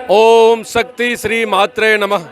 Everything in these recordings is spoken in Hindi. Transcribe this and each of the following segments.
ओम शक्ति श्री मात्रे नमः।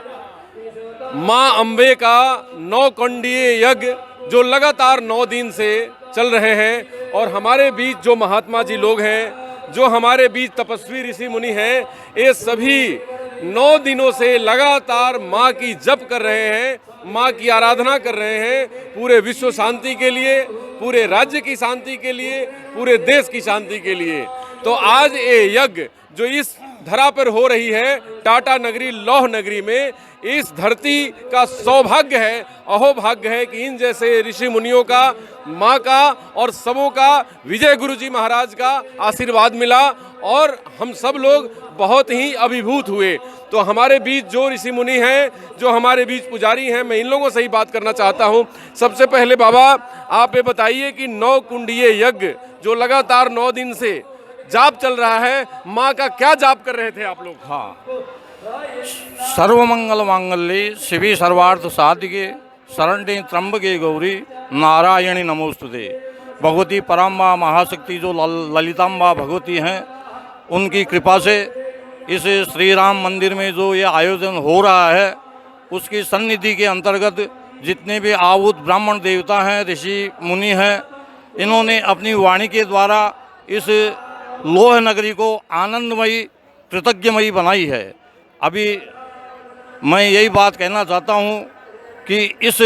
माँ अम्बे का 9 कंडीय यज्ञ जो लगातार 9 दिन से चल रहे हैं और हमारे बीच जो महात्मा जी लोग हैं, जो हमारे बीच तपस्वी ऋषि मुनि हैं, ये सभी 9 दिनों से लगातार माँ की जप कर रहे हैं, माँ की आराधना कर रहे हैं, पूरे विश्व शांति के लिए, पूरे राज्य की शांति के लिए, पूरे देश की शांति के लिए। तो आज ये यज्ञ जो इस धरा पर हो रही है, टाटा नगरी लौह नगरी में, इस धरती का सौभाग्य है, अहोभाग्य है कि इन जैसे ऋषि मुनियों का, माँ का और सबों का, विजय गुरु जी महाराज का आशीर्वाद मिला और हम सब लोग बहुत ही अभिभूत हुए। तो हमारे बीच जो ऋषि मुनि हैं, जो हमारे बीच पुजारी हैं, मैं इन लोगों से ही बात करना चाहता हूँ। सबसे पहले बाबा आप ये बताइए कि 9 कुंडीय यज्ञ जो लगातार 9 दिन से जाप चल रहा है, माँ का क्या जाप कर रहे थे आप लोग? हाँ, सर्वमंगल मांगल्ये शिवे सर्वार्थ साधिके शरण्ये त्र्यंबके गौरी नारायणी नमोस्तुते। भगवती परम्बा महाशक्ति जो ललिताम्बा भगवती हैं, उनकी कृपा से इस श्री राम मंदिर में जो ये आयोजन हो रहा है, उसकी सन्निधि के अंतर्गत जितने भी आहुत ब्राह्मण देवता हैं, ऋषि मुनि हैं, इन्होंने अपनी वाणी के द्वारा इस लौह नगरी को आनंदमयी कृतज्ञमयी बनाई है। अभी मैं यही बात कहना चाहता हूँ कि इस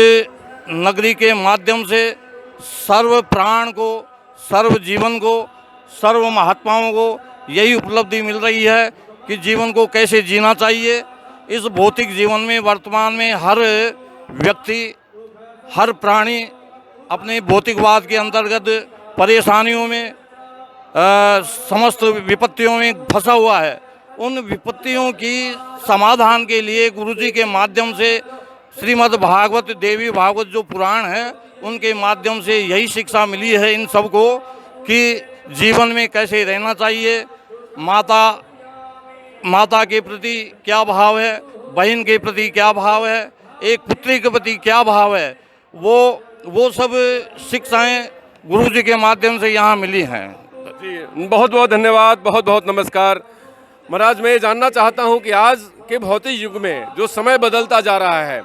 नगरी के माध्यम से सर्व प्राण को, सर्व जीवन को, सर्व महात्माओं को यही उपलब्धि मिल रही है कि जीवन को कैसे जीना चाहिए। इस भौतिक जीवन में वर्तमान में हर व्यक्ति, हर प्राणी अपने भौतिकवाद के अंतर्गत परेशानियों में, समस्त विपत्तियों में फंसा हुआ है। उन विपत्तियों की समाधान के लिए गुरुजी के माध्यम से श्रीमद् भागवत देवी भागवत जो पुराण है, उनके माध्यम से यही शिक्षा मिली है इन सबको कि जीवन में कैसे रहना चाहिए, माता के प्रति क्या भाव है, बहन के प्रति क्या भाव है, एक पुत्री के प्रति क्या भाव है, वो सब शिक्षाएं गुरुजी के माध्यम से यहाँ मिली हैं। जी बहुत बहुत धन्यवाद, बहुत बहुत नमस्कार। महाराज मैं ये जानना चाहता हूँ कि आज के भौतिक युग में जो समय बदलता जा रहा है,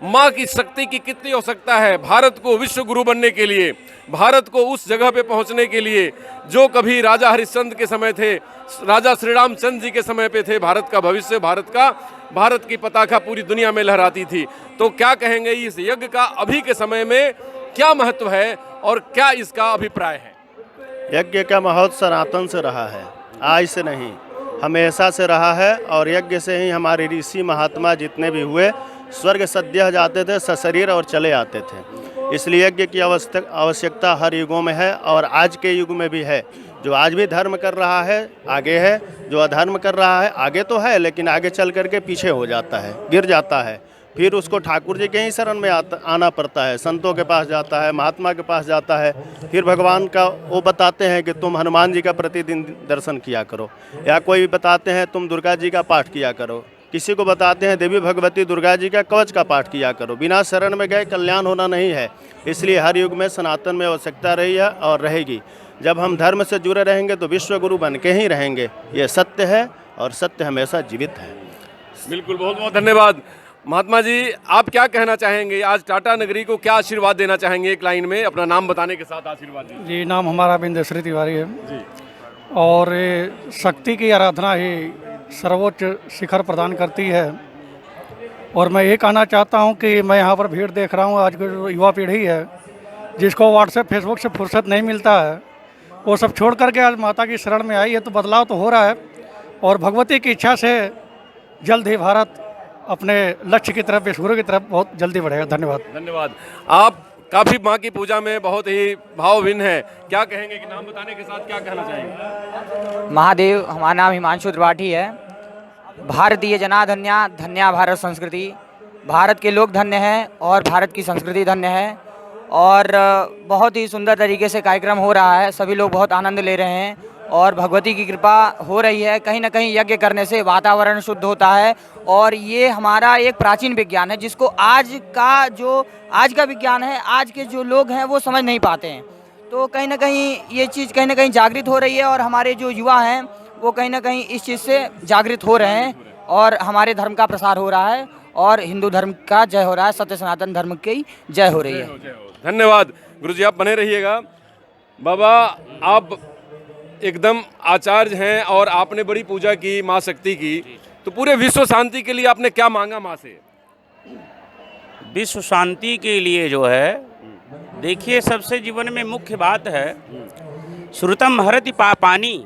माँ की शक्ति की कितनी आवश्यकता है भारत को विश्व गुरु बनने के लिए, भारत को उस जगह पे पहुँचने के लिए जो कभी राजा हरिश्चंद्र के समय थे, राजा श्री रामचंद्र जी के समय पे थे। भारत का भविष्य, भारत की पताका पूरी दुनिया में लहराती थी। तो क्या कहेंगे इस यज्ञ का अभी के समय में क्या महत्व है और क्या इसका अभिप्राय है? यज्ञ का महत्व सनातन से रहा है, आज से नहीं, हमेशा से रहा है। और यज्ञ से ही हमारे ऋषि महात्मा जितने भी हुए स्वर्ग सद्यः जाते थे सशरीर और चले आते थे। इसलिए यज्ञ की आवश्यकता हर युगों में है और आज के युग में भी है। जो आज भी धर्म कर रहा है आगे है, जो अधर्म कर रहा है आगे तो है, लेकिन आगे चल करके पीछे हो जाता है, गिर जाता है। फिर उसको ठाकुर जी के ही शरण में आना पड़ता है, संतों के पास जाता है, महात्मा के पास जाता है। फिर भगवान का वो बताते हैं कि तुम हनुमान जी का प्रतिदिन दर्शन किया करो, या कोई बताते हैं तुम दुर्गा जी का पाठ किया करो, किसी को बताते हैं देवी भगवती दुर्गा जी का कवच का पाठ किया करो। बिना शरण में गए कल्याण होना नहीं है। इसलिए हर युग में सनातन में आवश्यकता रही है और रहेगी। जब हम धर्म से जुड़े रहेंगे तो विश्व गुरु बन के ही रहेंगे। ये सत्य है और सत्य हमेशा जीवित है। बिल्कुल, बहुत बहुत धन्यवाद। महात्मा जी आप क्या कहना चाहेंगे, आज टाटा नगरी को क्या आशीर्वाद देना चाहेंगे? एक लाइन में अपना नाम बताने के साथ आशीर्वाद दीजिए। जी, नाम हमारा बिंदेश्वरी तिवारी है जी। और शक्ति की आराधना ही सर्वोच्च शिखर प्रदान करती है। और मैं ये कहना चाहता हूँ कि मैं यहाँ पर भीड़ देख रहा हूँ, आज की जो युवा पीढ़ी है जिसको व्हाट्सएप फेसबुक से फुर्सत नहीं मिलता है, वो सब छोड़ करके आज माता की शरण में आई है। तो बदलाव तो हो रहा है और भगवती की इच्छा से जल्द ही भारत अपने लक्ष्य की तरफ, विश्व गुरु की तरफ बहुत जल्दी बढ़ेगा। धन्यवाद। धन्यवाद। आप काफ़ी माँ की पूजा में बहुत ही भावहीन है, क्या कहेंगे कि नाम बताने के साथ क्या कहना चाहेंगे? महादेव, हमारा नाम हिमांशु त्रिपाठी है। भारतीय जनाधन्या धन्या भारत संस्कृति, भारत के लोग धन्य हैं और भारत की संस्कृति धन्य है। और बहुत ही सुंदर तरीके से कार्यक्रम हो रहा है, सभी लोग बहुत आनंद ले रहे हैं और भगवती की कृपा हो रही है। कहीं ना कहीं यज्ञ करने से वातावरण शुद्ध होता है और ये हमारा एक प्राचीन विज्ञान है जिसको आज का विज्ञान है, आज के जो लोग हैं वो समझ नहीं पाते हैं। तो कहीं ना कहीं ये चीज़ कहीं ना कहीं जागृत हो रही है और हमारे जो युवा हैं वो कहीं ना कहीं इस चीज़ से जागृत हो रहे हैं। और हमारे धर्म का प्रसार हो रहा है और हिंदू धर्म का जय हो रहा है, सत्य सनातन धर्म की जय हो रही है। धन्यवाद गुरुजी, आप बने रहिएगा। बाबा, आप एकदम आचार्य हैं और आपने बड़ी पूजा की माँ शक्ति की, तो पूरे विश्व शांति के लिए आपने क्या मांगा माँ से? विश्व शांति के लिए जो है, देखिए सबसे जीवन में मुख्य बात है श्रुतम हरति पापानि।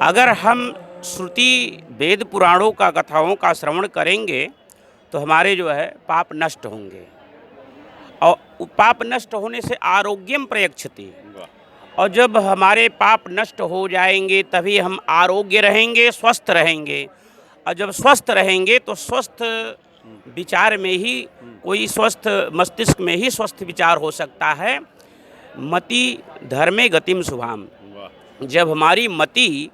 अगर हम श्रुति वेद पुराणों का कथाओं का श्रवण करेंगे तो हमारे जो है पाप नष्ट होंगे, और पाप नष्ट होने से आरोग्यम प्रयच्छति, और जब हमारे पाप नष्ट हो जाएंगे तभी हम आरोग्य रहेंगे, स्वस्थ रहेंगे, और जब स्वस्थ रहेंगे तो स्वस्थ विचार में ही, कोई स्वस्थ मस्तिष्क में ही स्वस्थ विचार हो सकता है। मति धर्मे गतिम शुभाम, जब हमारी मति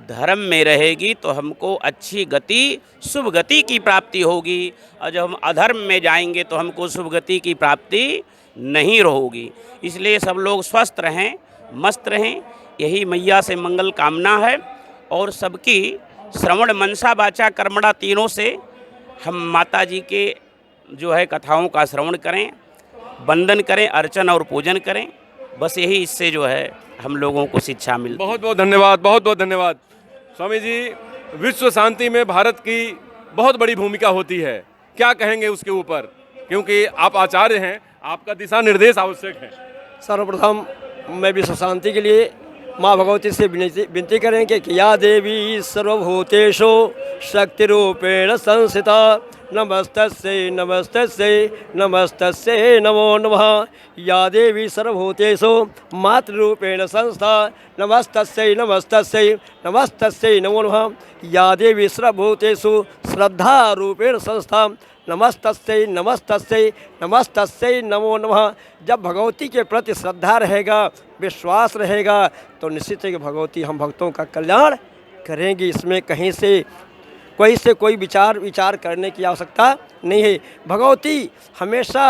धर्म में रहेगी तो हमको अच्छी गति, शुभ गति की प्राप्ति होगी, और जब हम अधर्म में जाएंगे तो हमको शुभ गति की प्राप्ति नहीं होगी। इसलिए सब लोग स्वस्थ रहें, मस्त रहें, यही मैया से मंगल कामना है। और सबकी श्रवण मनसा वाचा कर्मणा तीनों से हम माता जी के जो है कथाओं का श्रवण करें, वंदन करें, अर्चन और पूजन करें। बस यही इससे जो है हम लोगों को शिक्षा मिलती। बहुत बहुत धन्यवाद, बहुत बहुत धन्यवाद। स्वामी जी, विश्व शांति में भारत की बहुत बड़ी भूमिका होती है, क्या कहेंगे उसके ऊपर? क्योंकि आप आचार्य हैं, आपका दिशा निर्देश आवश्यक है। सर्वप्रथम मैं विश्व शांति के लिए माँ भगवती से विनती करेंगे कि या देवी सर्वभूतेषु शक्ति रूपेण संस्थिता नमस्तस्यै नमस्तस्यै नमस्तस्यै नमो नमः। या देवी सर्वभूतेषु मातृरूपेण संस्था नमस्तस्यै नमस्तस्यै नमस्तस्यै नमो नमः। या देवी सर्वभूतेषु श्रद्धा रूपेण संस्था नमस्तस्यै नमस्तस्यै नमस्तस्यै नमो नमः। जब भगवती के प्रति श्रद्धा रहेगा, विश्वास रहेगा, तो निश्चित है कि भगवती हम भक्तों का कल्याण करेंगी। इसमें कहीं से कोई विचार करने की आवश्यकता नहीं है। भगवती हमेशा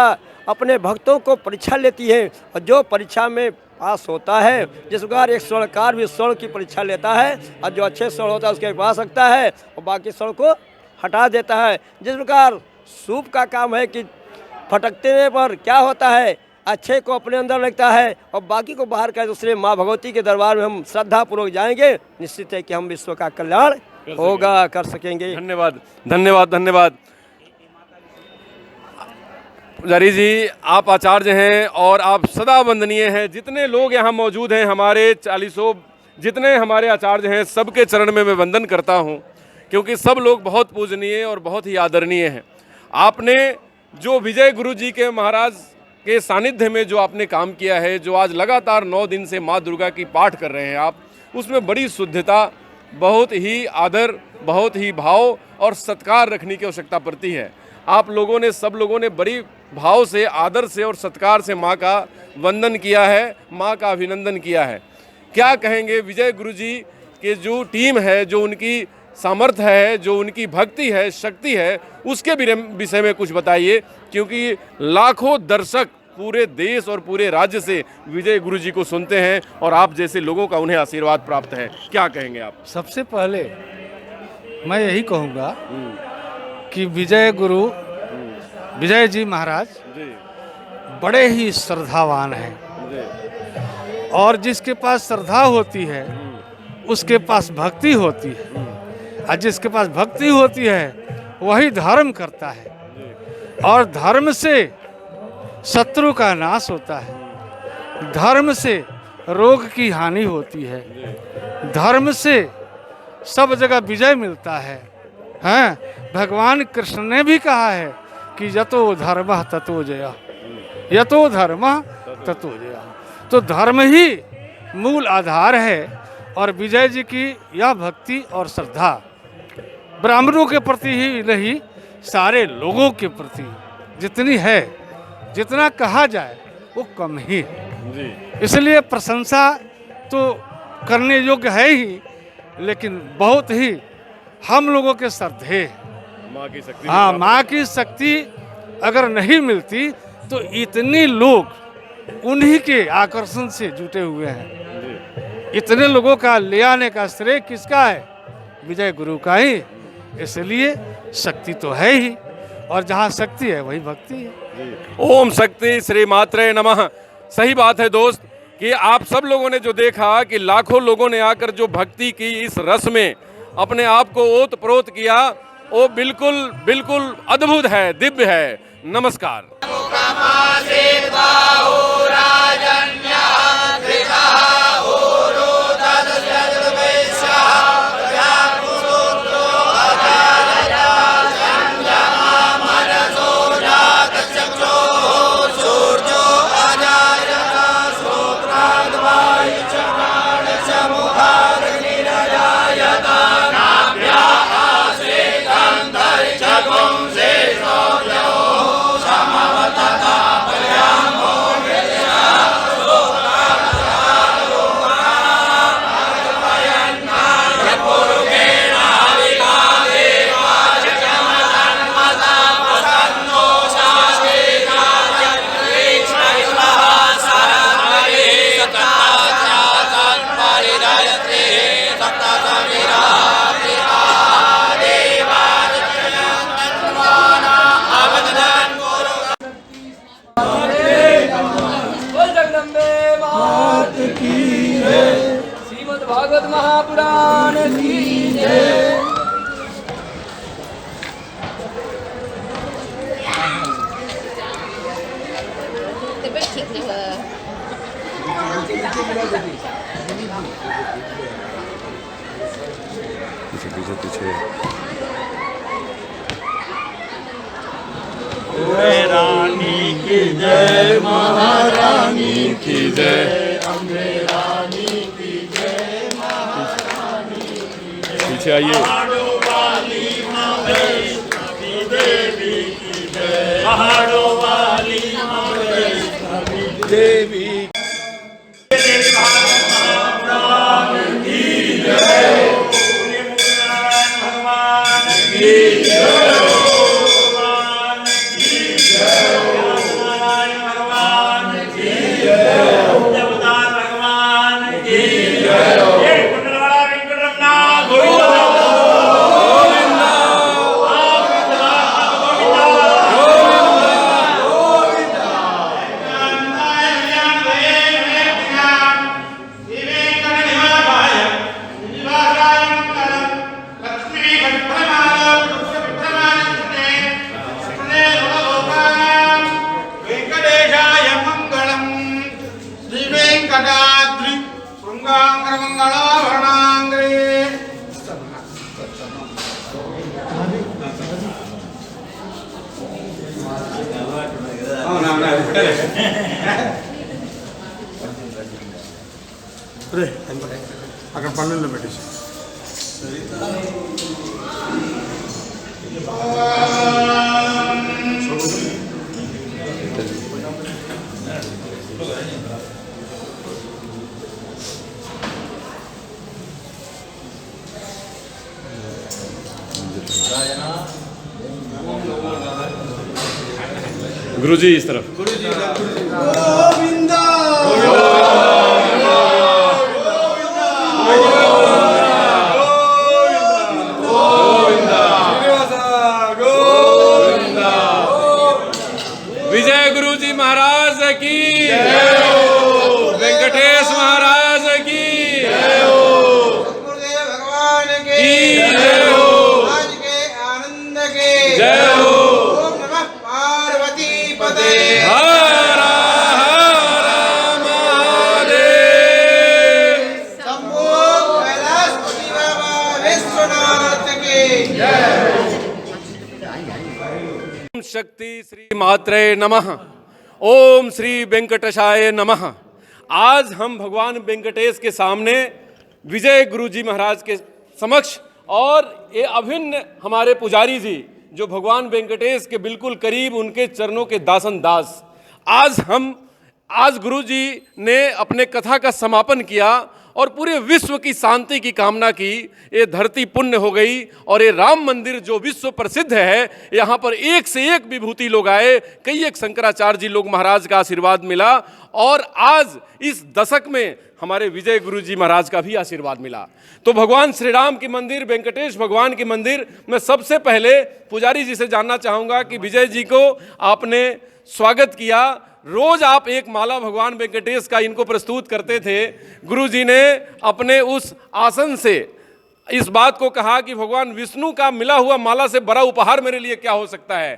अपने भक्तों को परीक्षा लेती है, और जो परीक्षा में पास होता है, जिस प्रकार एक स्वर्णकार भी स्वर्ण की परीक्षा लेता है, और जो अच्छे स्वर्ण होता है उसके पास सकता है और बाकी स्वर्ण को हटा देता है। जिस प्रकार सूप का काम है कि फटकने पर क्या होता है, अच्छे को अपने अंदर लगता है और बाकी को बाहर कर। दूसरे माँ भगवती के दरबार में हम श्रद्धापूर्वक जाएंगे, निश्चित है कि हम विश्व का कल्याण होगा, कर सकेंगे। धन्यवाद, धन्यवाद, धन्यवाद। पुजारी जी, आप आचार्य हैं और आप सदा वंदनीय हैं। जितने लोग यहाँ मौजूद हैं, हमारे 40 जितने हमारे आचार्य हैं, सबके चरण में मैं वंदन करता हूँ, क्योंकि सब लोग बहुत पूजनीय और बहुत ही आदरणीय हैं। आपने जो विजय गुरु जी के महाराज के सानिध्य में जो आपने काम किया है, जो आज लगातार 9 दिन से माँ दुर्गा की पाठ कर रहे हैं आप, उसमें बड़ी शुद्धता, बहुत ही आदर, बहुत ही भाव और सत्कार रखने की आवश्यकता पड़ती है। आप लोगों ने, सब लोगों ने बड़ी भाव से, आदर से और सत्कार से माँ का वंदन किया है, माँ का अभिनंदन किया है। क्या कहेंगे विजय गुरु जी के जो टीम है, जो उनकी सामर्थ्य है, जो उनकी भक्ति है, शक्ति है, उसके विषय में कुछ बताइए, क्योंकि लाखों दर्शक पूरे देश और पूरे राज्य से विजय गुरु जी को सुनते हैं और आप जैसे लोगों का उन्हें आशीर्वाद प्राप्त है। क्या कहेंगे आप? सबसे पहले मैं यही कहूँगा कि विजय गुरु विजय जी महाराज बड़े ही श्रद्धावान हैं, और जिसके पास श्रद्धा होती है उसके पास भक्ति होती है, और जिसके पास भक्ति होती है वही धर्म करता है, और धर्म से शत्रु का नाश होता है, धर्म से रोग की हानि होती है, धर्म से सब जगह विजय मिलता है। हैं, भगवान कृष्ण ने भी कहा है कि यतो धर्मः ततो जयः, यतो धर्मः ततो जयः। तो धर्म ही मूल आधार है, और विजय जी की यह भक्ति और श्रद्धा ब्राह्मणों के प्रति ही नहीं, सारे लोगों के प्रति जितनी है, जितना कहा जाए वो कम ही है। इसलिए प्रशंसा तो करने योग्य है ही, लेकिन बहुत ही हम लोगों के श्रद्धेय माँ की शक्ति। हाँ, माँ की शक्ति अगर नहीं मिलती तो इतने लोग उन्हीं के आकर्षण से जुटे हुए हैं। इतने लोगों का ले आने का श्रेय किसका है? विजय गुरु का ही। इसलिए शक्ति तो है ही, और जहाँ शक्ति है वही भक्ति है। ओम शक्ति श्री मात्रे नमः। सही बात है दोस्त कि आप सब लोगों ने जो देखा कि लाखों लोगों ने आकर जो भक्ति की इस रस में अपने आप को ओत प्रोत किया, वो बिल्कुल बिल्कुल अद्भुत है, दिव्य है। नमस्कार। भागवत महापुराण की जय। पीछे पीछे रानी की जय, महारानी की जय, अम्बे रानी की जय, महारानी की जय। पीछे आइए। पहाड़ों वाली माँ वैष्णवी देवी की जय, पहाड़ों वाली माँ वैष्णवी देवी भगवान की जय, भगवान की जय। అక్కడ పనుల్లో పెట్టేసి गुरुजी इस तरफ। गोविंदा विजय गुरुजी महाराज की जय हो। वेंकटेश महाराज की जय हो। भगवान के जय हो। आज के आनंद के जय हो। ओम नमः पार्वती पते। हर हर महादेव। शंभो कैलाशपति बाबा विश्वनाथ के जय। ओम शक्ति श्री मात्रे नमः। ओम श्री वेंकटेशाय नमः। आज हम भगवान वेंकटेश के सामने विजय गुरुजी महाराज के समक्ष और ये अभिन्न हमारे पुजारी जी जो भगवान वेंकटेश के बिल्कुल करीब, उनके चरणों के दासन दास। आज गुरुजी ने अपने कथा का समापन किया और पूरे विश्व की शांति की कामना की। ये धरती पुण्य हो गई और ये राम मंदिर जो विश्व प्रसिद्ध है, यहाँ पर एक से एक विभूति लोग आए, कई एक शंकराचार्य जी लोग महाराज का आशीर्वाद मिला और आज इस दशक में हमारे विजय गुरु जी महाराज का भी आशीर्वाद मिला। तो भगवान श्री राम की मंदिर, वेंकटेश भगवान की मंदिर, मैं सबसे पहले पुजारी जी से जानना चाहूँगा कि विजय जी को आपने स्वागत किया, रोज आप एक माला भगवान वेंकटेश का इनको प्रस्तुत करते थे। गुरु जी ने अपने उस आसन से इस बात को कहा कि भगवान विष्णु का मिला हुआ माला से बड़ा उपहार मेरे लिए क्या हो सकता है।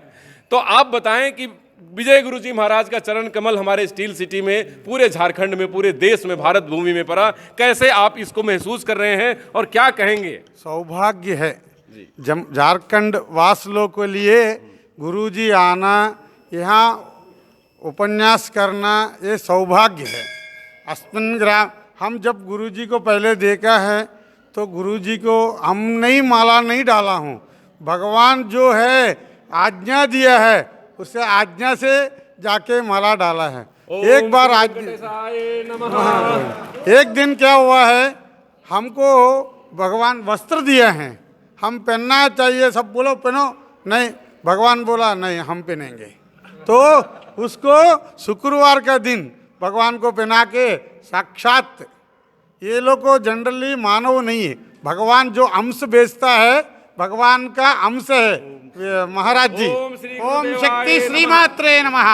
तो आप बताएं कि विजय गुरु जी महाराज का चरण कमल हमारे स्टील सिटी में, पूरे झारखंड में, पूरे देश में, भारत भूमि में पड़ा, कैसे आप इसको महसूस कर रहे हैं और क्या कहेंगे? सौभाग्य है झारखंड वासियों के लिए गुरुजी आना, यहाँ उपन्यास करना, ये सौभाग्य है। अस्मिन ग्राम हम जब गुरुजी को पहले देखा है तो गुरुजी को हम नहीं माला नहीं डाला हूँ, भगवान जो है आज्ञा दिया है उससे आज्ञा से जाके माला डाला है। एक बार एक दिन क्या हुआ है, हमको भगवान वस्त्र दिए हैं, हम पहनना चाहिए, सब बोलो पहनो, नहीं, भगवान बोला नहीं हम पहनेंगे। तो उसको शुक्रवार का दिन भगवान को पहना के साक्षात, ये लोग को जनरली मानव नहीं है, भगवान जो अंश बेचता है भगवान का अंश है महाराज जी। ओम शक्ति श्री मात्रे नमः।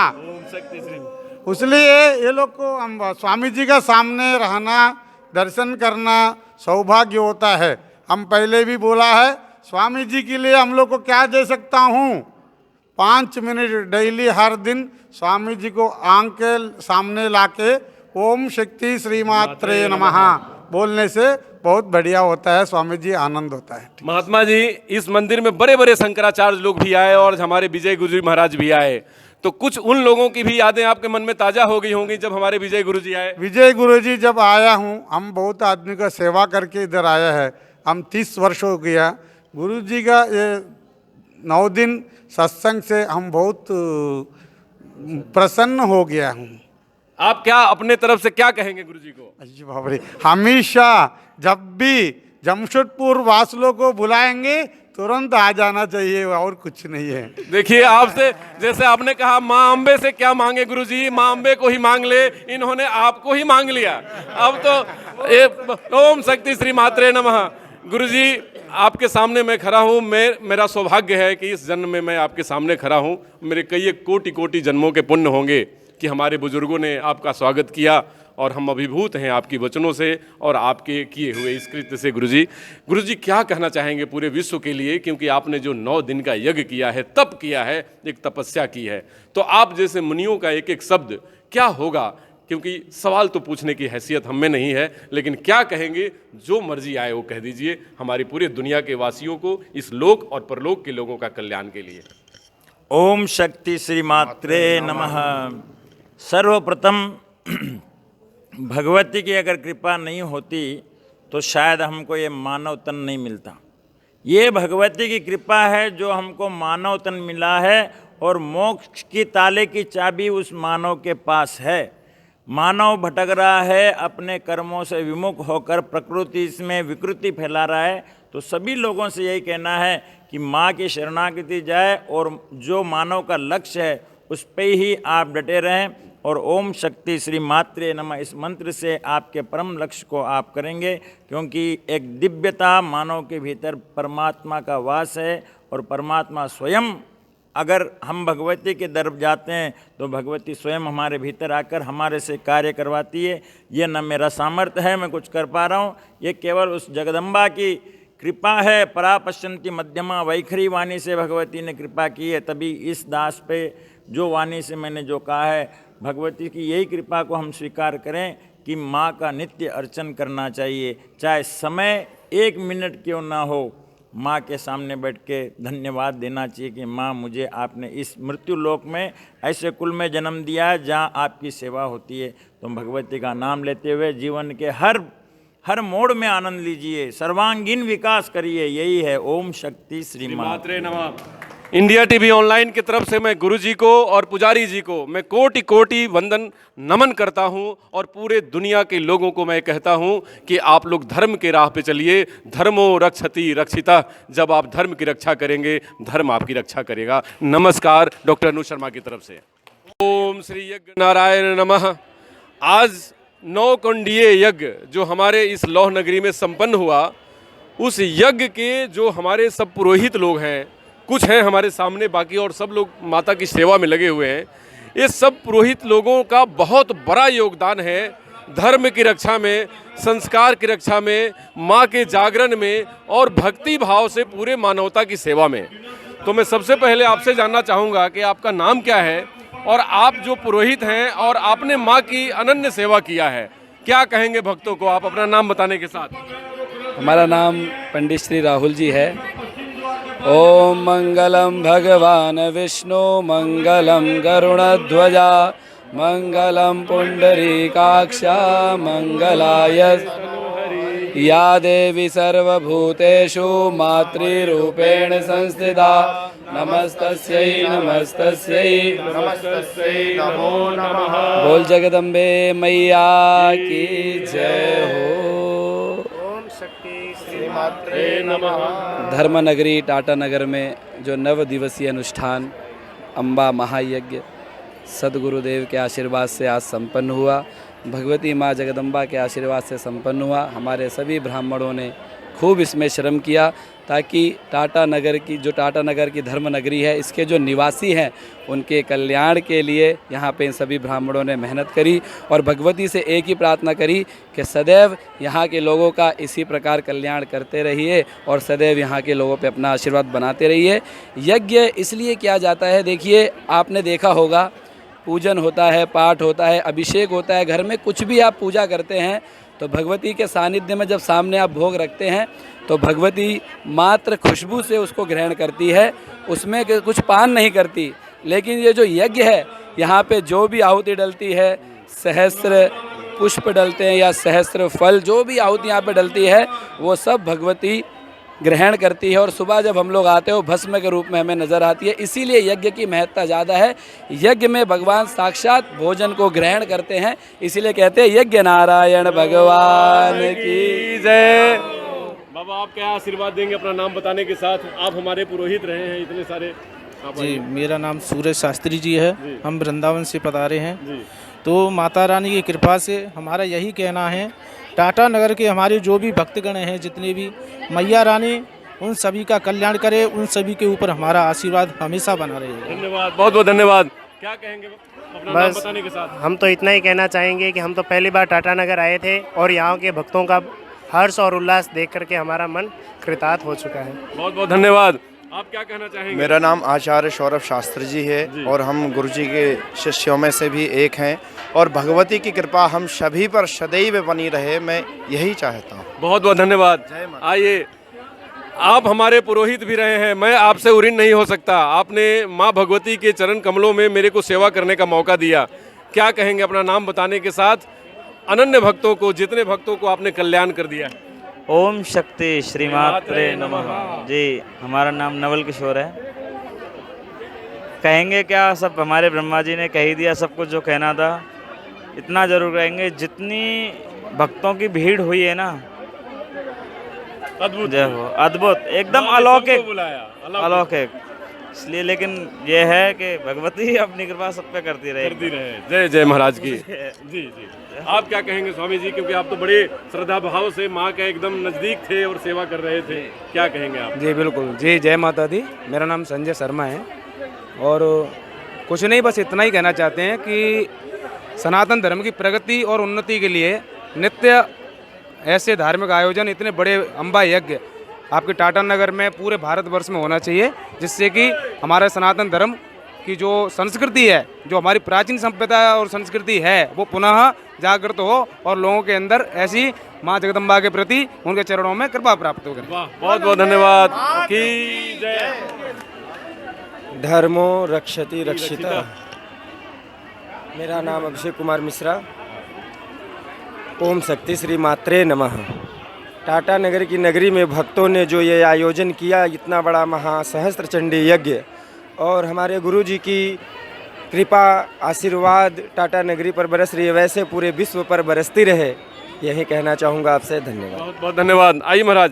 इसलिए ये लोग को हम स्वामी जी का सामने रहना, दर्शन करना सौभाग्य होता है। हम पहले भी बोला है, स्वामी जी के लिए हम लोग को क्या दे सकता हूँ, 5 मिनट डेली हर दिन स्वामी जी को आंख के सामने लाके ओम शक्ति श्री मात्रे नमः बोलने से बहुत बढ़िया होता है, स्वामी जी आनंद होता है। महात्मा जी, इस मंदिर में बड़े बड़े शंकराचार्य लोग भी आए और हमारे विजय गुरु जी महाराज भी आए, तो कुछ उन लोगों की भी यादें आपके मन में ताजा हो गई होंगी जब हमारे विजय गुरु जी आए। विजय गुरु जी जब आया हूँ, हम बहुत आदमी का सेवा करके इधर आया है, हम 30 वर्ष हो गया। गुरु जी का ये 9 दिन सत्संग से हम बहुत प्रसन्न हो गया हूँ। आप क्या अपने तरफ से क्या कहेंगे गुरु जी को? अजी बाबरे, हमेशा जब भी जमशेदपुर वासियों को बुलाएंगे तुरंत आ जाना चाहिए, और कुछ नहीं है। देखिए, आपसे जैसे आपने कहा माँ अम्बे से क्या मांगे गुरु जी, माँ अम्बे को ही मांग ले, इन्होंने आपको ही मांग लिया। अब तो ओम शक्ति श्री मात्रे नमः। गुरु जी, आपके सामने मैं खड़ा हूँ, मेरा सौभाग्य है कि इस जन्म में मैं आपके सामने खड़ा हूँ। मेरे कई कोटि कोटि जन्मों के पुण्य होंगे कि हमारे बुजुर्गों ने आपका स्वागत किया और हम अभिभूत हैं आपकी वचनों से और आपके किए हुए इस कृत्य से। गुरु जी क्या कहना चाहेंगे पूरे विश्व के लिए, क्योंकि आपने जो 9 दिन का यज्ञ किया है, तप किया है, एक तपस्या की है, तो आप जैसे मुनियों का एक एक शब्द क्या होगा, क्योंकि सवाल तो पूछने की हैसियत हम में नहीं है, लेकिन क्या कहेंगे, जो मर्जी आए वो कह दीजिए, हमारी पूरी दुनिया के वासियों को, इस लोक और परलोक के लोगों का कल्याण के लिए। ओम शक्ति श्री मात्रे नमः। सर्वप्रथम भगवती की अगर कृपा नहीं होती तो शायद हमको ये मानव तन नहीं मिलता। ये भगवती की कृपा है जो हमको मानव तन मिला है, और मोक्ष की ताले की चाबी उस मानव के पास है। मानव भटक रहा है, अपने कर्मों से विमुख होकर प्रकृति इसमें विकृति फैला रहा है। तो सभी लोगों से यही कहना है कि माँ की शरणागति जाए, और जो मानव का लक्ष्य है उस पे ही आप डटे रहें, और ओम शक्ति श्री मात्रे नमः इस मंत्र से आपके परम लक्ष्य को आप करेंगे, क्योंकि एक दिव्यता मानव के भीतर परमात्मा का वास है, और परमात्मा स्वयं, अगर हम भगवती के दर जाते हैं तो भगवती स्वयं हमारे भीतर आकर हमारे से कार्य करवाती है। ये न मेरा सामर्थ्य है, मैं कुछ कर पा रहा हूँ, ये केवल उस जगदम्बा की कृपा है। परापश्यन्ति मध्यमा वैखरी वाणी से भगवती ने कृपा की है, तभी इस दास पे जो वाणी से मैंने जो कहा है, भगवती की यही कृपा को हम स्वीकार करें कि माँ का नित्य अर्चन करना चाहिए, चाहे समय 1 मिनट क्यों ना हो, माँ के सामने बैठ के धन्यवाद देना चाहिए कि माँ, मुझे आपने इस मृत्यु लोक में ऐसे कुल में जन्म दिया है जहाँ आपकी सेवा होती है। तो भगवती का नाम लेते हुए जीवन के हर मोड़ में आनंद लीजिए, सर्वांगीण विकास करिए, यही है ओम शक्ति श्री मात्रे नमः। इंडिया टीवी ऑनलाइन की तरफ से मैं गुरु जी को और पुजारी जी को मैं कोटि कोटि वंदन नमन करता हूं और पूरे दुनिया के लोगों को मैं कहता हूं कि आप लोग धर्म के राह पे चलिए। धर्मो रक्षति रक्षिता। जब आप धर्म की रक्षा करेंगे, धर्म आपकी रक्षा करेगा। नमस्कार, डॉक्टर अनु शर्मा की तरफ से। ओम श्री यज्ञ नारायण नमः। आज 9 कुंडीय यज्ञ जो हमारे इस लौह नगरी में संपन्न हुआ, उस यज्ञ के जो हमारे सब पुरोहित लोग हैं, कुछ हैं हमारे सामने, बाकी और सब लोग माता की सेवा में लगे हुए हैं। ये सब पुरोहित लोगों का बहुत बड़ा योगदान है धर्म की रक्षा में, संस्कार की रक्षा में, माँ के जागरण में और भक्ति भाव से पूरे मानवता की सेवा में। तो मैं सबसे पहले आपसे जानना चाहूँगा कि आपका नाम क्या है और आप जो पुरोहित हैं और आपने माँ की अनन्य सेवा किया है, क्या कहेंगे भक्तों को आप अपना नाम बताने के साथ? हमारा नाम पंडित श्री राहुल जी है। ओम मंगलम भगवान विष्णु मंगलम गरुड़ध्वजा मंगलम पुंडरीकाक्षा मंगलाय या देवी सर्वभूतेषु मातृरूपेण संस्थिता नमस्तस्यै नमस्तस्यै नमस्तस्यै नमो नमः। बोल जगदम्बे मैया की जय हो। धर्मनगरी टाटा नगर में जो 9 दिवसीय अनुष्ठान अम्बा महायज्ञ सदगुरुदेव के आशीर्वाद से आज संपन्न हुआ, भगवती माँ जगदम्बा के आशीर्वाद से संपन्न हुआ। हमारे सभी ब्राह्मणों ने खूब इसमें श्रम किया ताकि टाटा नगर की धर्म नगरी है, इसके जो निवासी हैं उनके कल्याण के लिए यहाँ पे इन सभी ब्राह्मणों ने मेहनत करी और भगवती से एक ही प्रार्थना करी कि सदैव यहाँ के लोगों का इसी प्रकार कल्याण करते रहिए और सदैव यहाँ के लोगों पे अपना आशीर्वाद बनाते रहिए। यज्ञ इसलिए किया जाता है, देखिए आपने देखा होगा, पूजन होता है, पाठ होता है, अभिषेक होता है, घर में कुछ भी आप पूजा करते हैं तो भगवती के सानिध्य में जब सामने आप भोग रखते हैं तो भगवती मात्र खुशबू से उसको ग्रहण करती है, उसमें कुछ पान नहीं करती। लेकिन ये जो यज्ञ है, यहाँ पे जो भी आहुति डलती है, सहस्त्र पुष्प डलते हैं या सहस्त्र फल, जो भी आहुति यहाँ पे डलती है वो सब भगवती ग्रहण करती है और सुबह जब हम लोग आते हो भस्म के रूप में हमें नज़र आती है। इसीलिए यज्ञ की महत्ता ज़्यादा है। यज्ञ में भगवान साक्षात भोजन को ग्रहण करते हैं, इसीलिए कहते हैं यज्ञ नारायण भगवान की जय। बाबा आप क्या आशीर्वाद देंगे अपना नाम बताने के साथ? आप हमारे पुरोहित रहे हैं इतने सारे। जी, मेरा नाम सूरज शास्त्री जी है, हम वृंदावन से पधारे हैं। तो माता रानी की कृपा से हमारा यही कहना है, टाटा नगर के हमारे जो भी भक्तगण हैं, जितने भी, मैया रानी उन सभी का कल्याण करे, उन सभी के ऊपर हमारा आशीर्वाद हमेशा बना रहेगा। धन्यवाद, बहुत बहुत धन्यवाद। क्या कहेंगे अपना नाम बताने के साथ? हम तो इतना ही कहना चाहेंगे कि हम तो पहली बार टाटा नगर आए थे और यहाँ के भक्तों का हर्ष और उल्लास देख करके हमारा मन कृतार्थ हो चुका है। बहुत बहुत धन्यवाद। आप क्या कहना चाहेंगे? मेरा नाम आचार्य सौरभ शास्त्री जी है और हम गुरु जी के शिष्यों में से भी एक हैं और भगवती की कृपा हम सभी पर सदैव बनी रहे, मैं यही चाहता हूँ। बहुत बहुत धन्यवाद। आइए, आप हमारे पुरोहित भी रहे हैं, मैं आपसे उऋण नहीं हो सकता। आपने माँ भगवती के चरण कमलों में मेरे को सेवा करने का मौका दिया। क्या कहेंगे अपना नाम बताने के साथ? अनन्य भक्तों को, जितने भक्तों को आपने कल्याण कर दिया। ओम शक्ति श्रीमात्रे नमः। जी, हमारा नाम नवल किशोर है। कहेंगे क्या, सब हमारे ब्रह्मा जी ने कह ही दिया सब कुछ जो कहना था। इतना जरूर कहेंगे, जितनी भक्तों की भीड़ हुई है ना, अद्भुत, जय हो, अद्भुत, एकदम अलौकिक अलौकिक। इसलिए लेकिन ये है कि भगवती अपनी कृपा सब पे करती रहे। जय जय महाराज की। जी जी, आप क्या कहेंगे स्वामी जी, क्योंकि आप तो बड़े श्रद्धा भाव से माँ के एकदम नज़दीक थे और सेवा कर रहे थे, क्या कहेंगे आप? जी बिल्कुल जी, जय माता दी। मेरा नाम संजय शर्मा है और कुछ नहीं, बस इतना ही कहना चाहते हैं कि सनातन धर्म की प्रगति और उन्नति के लिए नित्य ऐसे धार्मिक आयोजन, इतने बड़े अम्बा यज्ञ आपके टाटा नगर में, पूरे भारतवर्ष में होना चाहिए, जिससे कि हमारे सनातन धर्म की जो संस्कृति है, जो हमारी प्राचीन सभ्यता और संस्कृति है, वो पुनः जागृत हो और लोगों के अंदर ऐसी माँ जगदम्बा के प्रति उनके चरणों में कृपा प्राप्त हो। बहुत बहुत धन्यवाद की जय। धर्मो रक्षति रक्षिता। मेरा नाम अभिषेक कुमार मिश्रा। ओम शक्ति श्री मात्रे नमः। टाटा नगर की नगरी में भक्तों ने जो ये आयोजन किया, इतना बड़ा महासहस्त्र चंडी यज्ञ, और हमारे गुरु जी की कृपा आशीर्वाद टाटा नगरी पर बरस रही है, वैसे पूरे विश्व पर बरसती रहे, यही कहना चाहूँगा आपसे। धन्यवाद। बहुत बहुत धन्यवाद। आइए महाराज,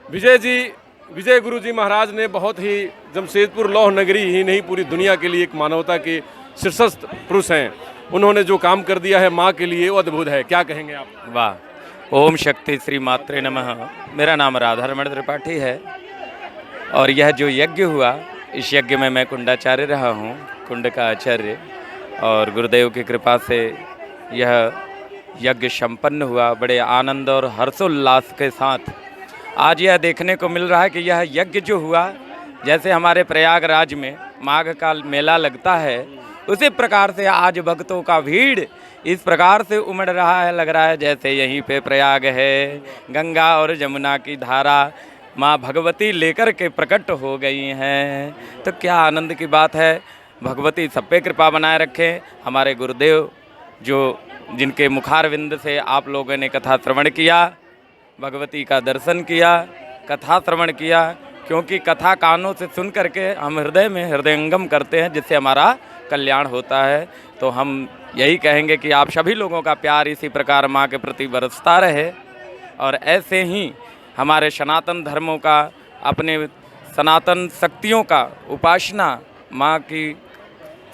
विजय गुरु जी महाराज ने बहुत ही जमशेदपुर लौह नगरी ही नहीं पूरी दुनिया के लिए एक मानवता के शीर्षस्थ पुरुष हैं। उन्होंने जो काम कर दिया है माँ के लिए वो अद्भुत है। क्या कहेंगे आप? वाह। ओम शक्ति श्री मात्रे नमः। मेरा नाम राधारमण त्रिपाठी है और यह जो यज्ञ हुआ, इस यज्ञ में मैं कुंडाचार्य रहा हूँ, कुंड का आचार्य, और गुरुदेव की कृपा से यह यज्ञ संपन्न हुआ बड़े आनंद और हर्षोल्लास के साथ। आज यह देखने को मिल रहा है कि यह यज्ञ जो हुआ, जैसे हमारे प्रयागराज में माघ का मेला लगता है, उसी प्रकार से आज भक्तों का भीड़ इस प्रकार से उमड़ रहा है, लग रहा है जैसे यहीं पे प्रयाग है, गंगा और जमुना की धारा माँ भगवती लेकर के प्रकट हो गई हैं। तो क्या आनंद की बात है। भगवती सब पे कृपा बनाए रखें। हमारे गुरुदेव जो जिनके मुखारविंद से आप लोगों ने कथा श्रवण किया, भगवती का दर्शन किया, कथा श्रवण किया, क्योंकि कथा कानों से सुन करके हम हृदय में हृदयंगम करते हैं, जिससे हमारा कल्याण होता है। तो हम यही कहेंगे कि आप सभी लोगों का प्यार इसी प्रकार माँ के प्रति बरसता रहे और ऐसे ही हमारे सनातन धर्मों का, अपने सनातन शक्तियों का उपासना, माँ की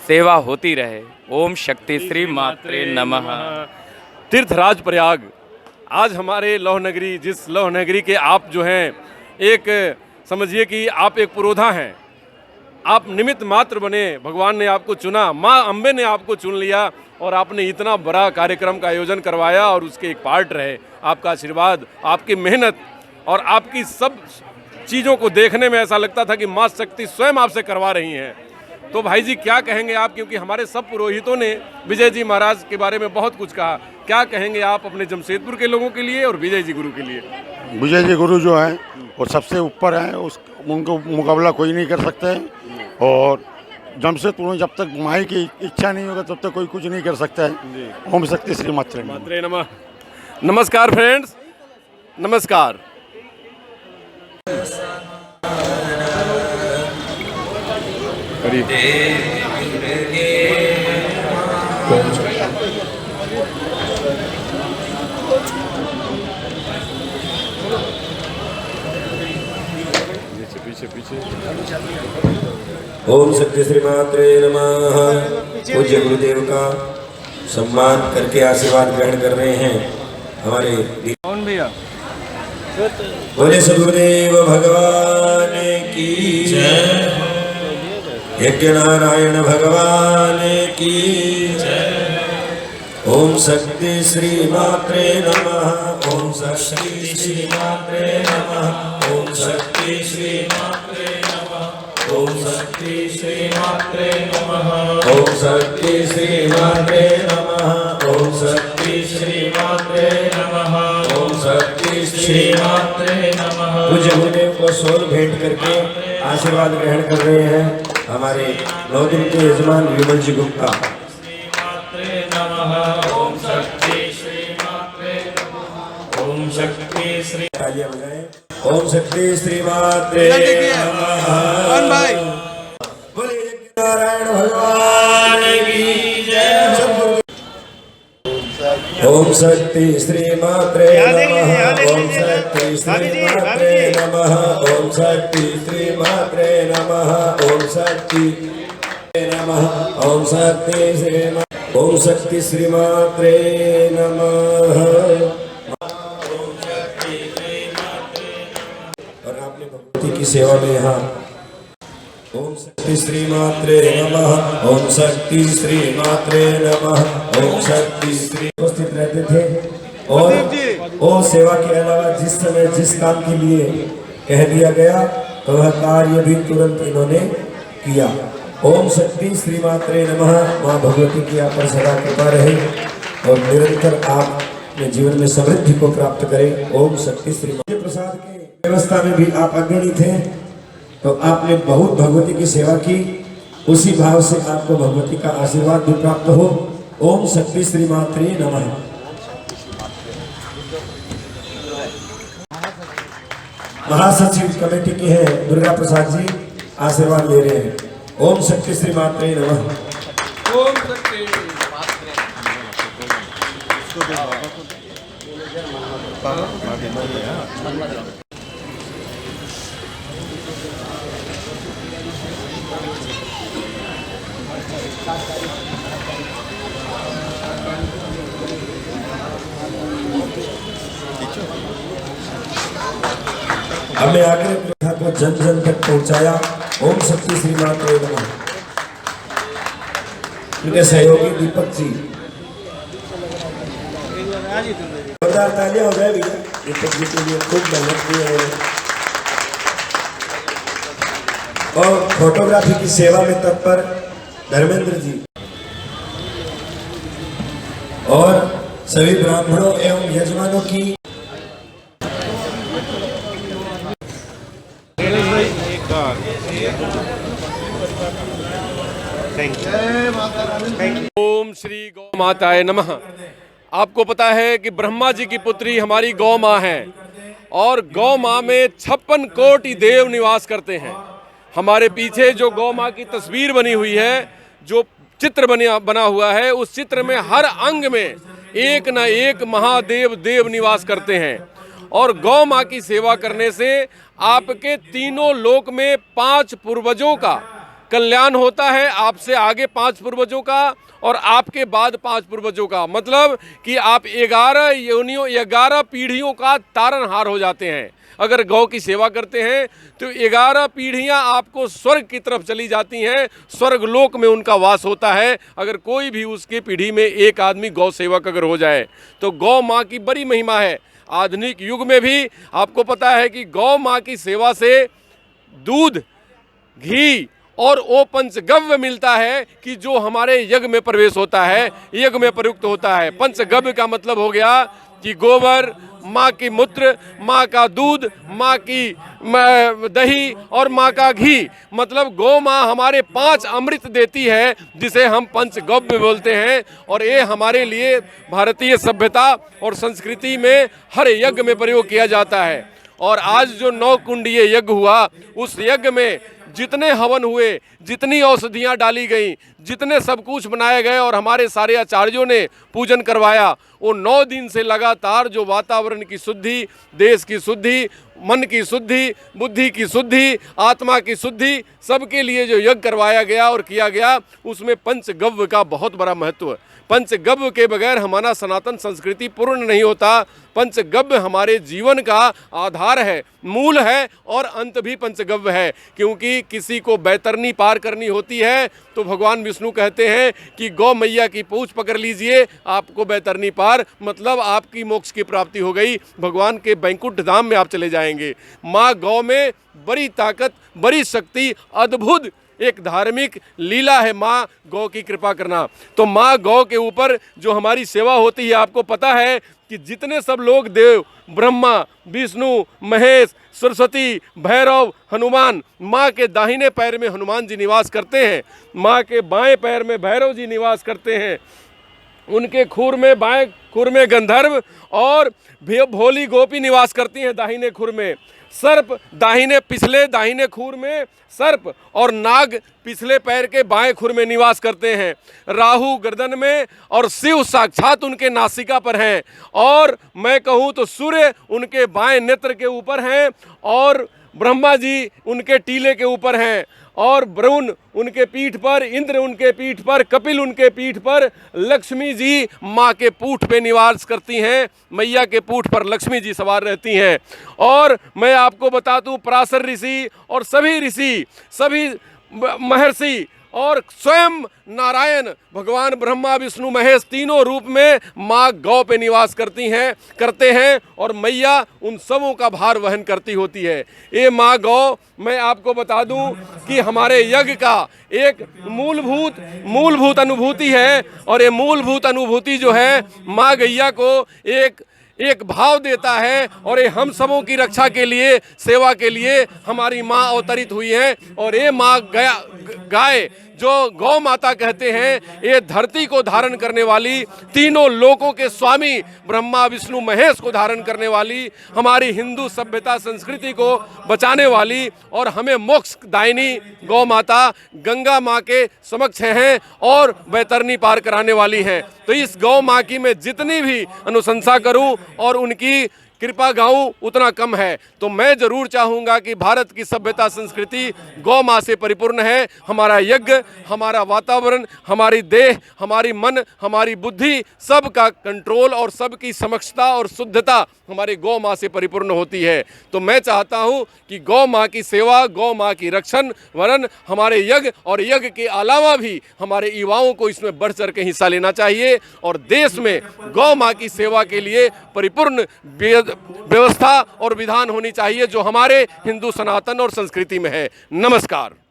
सेवा होती रहे। ओम शक्ति श्री मात्रे नमः। तीर्थराज प्रयाग, आज हमारे लौह नगरी, जिस लौह नगरी के आप जो हैं, एक समझिए कि आप एक पुरोधा हैं, आप निमित्त मात्र बने, भगवान ने आपको चुना, माँ अम्बे ने आपको चुन लिया और आपने इतना बड़ा कार्यक्रम का आयोजन करवाया और उसके एक पार्ट रहे। आपका आशीर्वाद, आपकी मेहनत और आपकी सब चीज़ों को देखने में ऐसा लगता था कि माँ शक्ति स्वयं आपसे करवा रही हैं। तो भाई जी क्या कहेंगे आप, क्योंकि हमारे सब पुरोहितों ने विजय जी महाराज के बारे में बहुत कुछ कहा, क्या कहेंगे आप अपने जमशेदपुर के लोगों के लिए और विजय जी गुरु के लिए? विजय जी गुरु जो हैं वो सबसे ऊपर हैं, उनको मुकाबला कोई नहीं कर सकते हैं। और जमशेदपुर में जब तक माई की इच्छा नहीं होगा तब तक कोई कुछ नहीं कर सकता है। ओम शक्ति श्री मात्रे नमः। नमस्कार फ्रेंड्स, नमस्कार। पीछे ओम शक्ति श्री मात्रे नमः। पूज्य गुरुदेव का सम्मान करके आशीर्वाद ग्रहण कर रहे हैं हमारे कौन भैया। बोले सदगुरुदेव भगवान की जय। यज्ञ नारायण भगवान की जय। ओम शक्ति श्री मात्रे नमः। ओम शक्ति श्री मात्रे नमः। ओम शक्ति श्री मात्रे नमः। ओम शक्ति श्री मात्रे नमः। ओम शक्ति श्री मात्रे नमः। ओम शक्ति श्री मात्रे नमः। ओम शक्ति श्री मात्रे नमः। पूज्य गुरुदेव को सोल भेंट करके आशीर्वाद ग्रहण कर रहे हैं हमारे 9 दिन के यजमान विमल जी गुप्ता। ओम शक्ति श्री मात्रे नमः। ओम शक्ति श्री, तालियां बजाएं। ओम शक्ति श्री मात्रे नमः। बोले नारायण भगवान की जय। ओम शक्ति श्री मात्रे नमः। ओम शक्ति श्री मात्रे नमः। ओम शक्ति श्री मात्रे नमः। ओम शक्ति नमः। ओम शक्ति श्री, ओम शक्ति श्री मात्रे नमः। और आपने भगवती की सेवा में यहाँ ओम शक्ति श्री मात्रे नमः। ओम शक्ति श्री मात्रे नमः। ओम शक्ति श्री उपस्थित रहते थे और वो सेवा के अलावा जिस समय जिस काम के लिए कह दिया गया तो वह कार्य भी तुरंत इन्होंने किया। ओम शक्ति श्री मात्रे नमः। माँ भगवती की आप पर सदा कृपा रहे और निरंतर आप अपने जीवन में समृद्धि को प्राप्त करें। ओम शक्ति श्री मात्रे। प्रसाद की व्यवस्था में भी आप अग्रणी थे तो आपने बहुत भगवती की सेवा की, उसी भाव से आपको भगवती का आशीर्वाद भी प्राप्त हो। ओम शक्ति श्री मात्रे नमः। महासचिव कमेटी के हैं दुर्गा प्रसाद जी, आशीर्वाद ले रहे हैं। ओम शक्ति श्री मात्रे नमः। ओम शक्ति। हमने आकर कथा को जन जन तक पहुंचाया। ओम शक्ति श्री मात्रे नमः। उनके सहयोगी दीपक जी, जोरदार तालियां हो जाए भैया दीपक जी के लिए, खूब मेहनत की है। और फोटोग्राफी की सेवा में तत्पर धर्मेंद्र जी और सभी ब्राह्मणों एवं यजमानों की ओम श्री गौ माताए नमः। आपको पता है कि ब्रह्मा जी की पुत्री हमारी गौ माँ है और गौ माँ में 56 कोटि देव निवास करते हैं। हमारे पीछे जो गौ माँ की तस्वीर बनी हुई है, जो चित्र बना हुआ है, उस चित्र में हर अंग में एक न एक महादेव देव निवास करते हैं। और गौ माँ की सेवा करने से आपके तीनों लोक में 5 पूर्वजों का कल्याण होता है, आपसे आगे 5 पूर्वजों का और आपके बाद 5 पूर्वजों का, मतलब कि आप 11 योनियों 11 पीढ़ियों का तारनहार हो जाते हैं। अगर गौ की सेवा करते हैं तो 11 पीढ़ियां आपको स्वर्ग की तरफ चली जाती हैं, स्वर्ग लोक में उनका वास होता है। अगर कोई भी उसके पीढ़ी में एक आदमी गौ सेवक अगर हो जाए तो गौ माँ की बड़ी महिमा है। आधुनिक युग में भी आपको पता है कि गौ माँ की सेवा से दूध, घी और वो पंचगव्य मिलता है कि जो हमारे यज्ञ में प्रवेश होता है, यज्ञ में प्रयुक्त होता है। पंचगव्य का मतलब हो गया कि गोबर, माँ की मूत्र, माँ का दूध, माँ की दही और माँ का घी, मतलब गौ माँ हमारे 5 अमृत देती है, जिसे हम पंचगव्य बोलते हैं। और ये हमारे लिए भारतीय सभ्यता और संस्कृति में हर यज्ञ में प्रयोग किया जाता है। और आज जो 9 कुंडीय यज्ञ हुआ, उस यज्ञ में जितने हवन हुए, जितनी औषधियाँ डाली गईं, जितने सब कुछ बनाए गए और हमारे सारे आचार्यों ने पूजन करवाया, वो 9 दिन से लगातार जो वातावरण की शुद्धि, देश की शुद्धि, मन की शुद्धि, बुद्धि की शुद्धि, आत्मा की शुद्धि, सबके लिए जो यज्ञ करवाया गया और किया गया, उसमें पंचगव्य का बहुत बड़ा महत्व है। पंचगव्य के बगैर हमारा सनातन संस्कृति पूर्ण नहीं होता। पंचगव्य हमारे जीवन का आधार है, मूल है और अंत भी पंचगव्य है। क्योंकि किसी को बैतरनी पार करनी होती है तो भगवान विष्णु कहते हैं कि गौ मैया की पूंछ पकड़ लीजिए, आपको बैतरनी पार, मतलब आपकी मोक्ष की प्राप्ति हो गई, भगवान के बैकुंठ धाम में आप चले जाएंगे। माँ गौ में बड़ी ताकत, बड़ी शक्ति, अद्भुत एक धार्मिक लीला है माँ गौ की कृपा करना। तो माँ गौ के ऊपर जो हमारी सेवा होती है, आपको पता है कि जितने सब लोग देव, ब्रह्मा, विष्णु, महेश, सरस्वती, भैरव, हनुमान, माँ के दाहिने पैर में हनुमान जी निवास करते हैं, माँ के बाएं पैर में भैरव जी निवास करते हैं, उनके खुर में, बाएं खुर में गंधर्व और भोली गोपी निवास करती हैं दाहिने खुर में, सर्प दाहिने खुर में सर्प और नाग पिछले पैर के बाएं खुर में निवास करते हैं, राहु गर्दन में और शिव साक्षात उनके नासिका पर हैं, और मैं कहूँ तो सूर्य उनके बाएं नेत्र के ऊपर हैं, और ब्रह्मा जी उनके टीले के ऊपर हैं, और वरुण उनके पीठ पर, इंद्र उनके पीठ पर, कपिल उनके पीठ पर, लक्ष्मी जी माँ के पूठ पे निवास करती हैं, मैया के पूठ पर लक्ष्मी जी सवार रहती हैं। और मैं आपको बता दूं, पराशर ऋषि और सभी ऋषि, सभी महर्षि और स्वयं नारायण भगवान ब्रह्मा विष्णु महेश तीनों रूप में माँ गौ पे निवास करते हैं और मैया उन सबों का भार वहन करती होती है। ये माँ गौ, मैं आपको बता दूं कि हमारे यज्ञ का एक मूलभूत अनुभूति है, और ये मूलभूत अनुभूति जो है माँ गैया को एक भाव देता है, और ये हम सबों की रक्षा के लिए, सेवा के लिए हमारी माँ अवतरित हुई है। और ये माँ गाय जो गौ माता कहते हैं, ये धरती को धारण करने वाली, तीनों लोकों के स्वामी ब्रह्मा विष्णु महेश को धारण करने वाली, हमारी हिंदू सभ्यता संस्कृति को बचाने वाली और हमें मोक्ष दायिनी गौ माता गंगा माँ के समक्ष हैं और वैतरणी पार कराने वाली हैं। तो इस गौ माँ की मैं जितनी भी अनुशंसा करूं और उनकी कृपा गाऊं उतना कम है। तो मैं जरूर चाहूँगा कि भारत की सभ्यता संस्कृति गौ माँ से परिपूर्ण है। हमारा यज्ञ, हमारा वातावरण, हमारी देह, हमारी मन, हमारी बुद्धि, सब का कंट्रोल और सबकी समक्षता और शुद्धता हमारी गौ माँ से परिपूर्ण होती है। तो मैं चाहता हूँ कि गौ माँ की सेवा, गौ माँ की रक्षण वरन हमारे यज्ञ और यज्ञ के अलावा भी हमारे युवाओं को इसमें बढ़ चढ़ के हिस्सा लेना चाहिए और देश में गौ माँ की सेवा के लिए परिपूर्ण व्यवस्था और विधान होनी चाहिए जो हमारे हिंदू सनातन और संस्कृति में है। नमस्कार।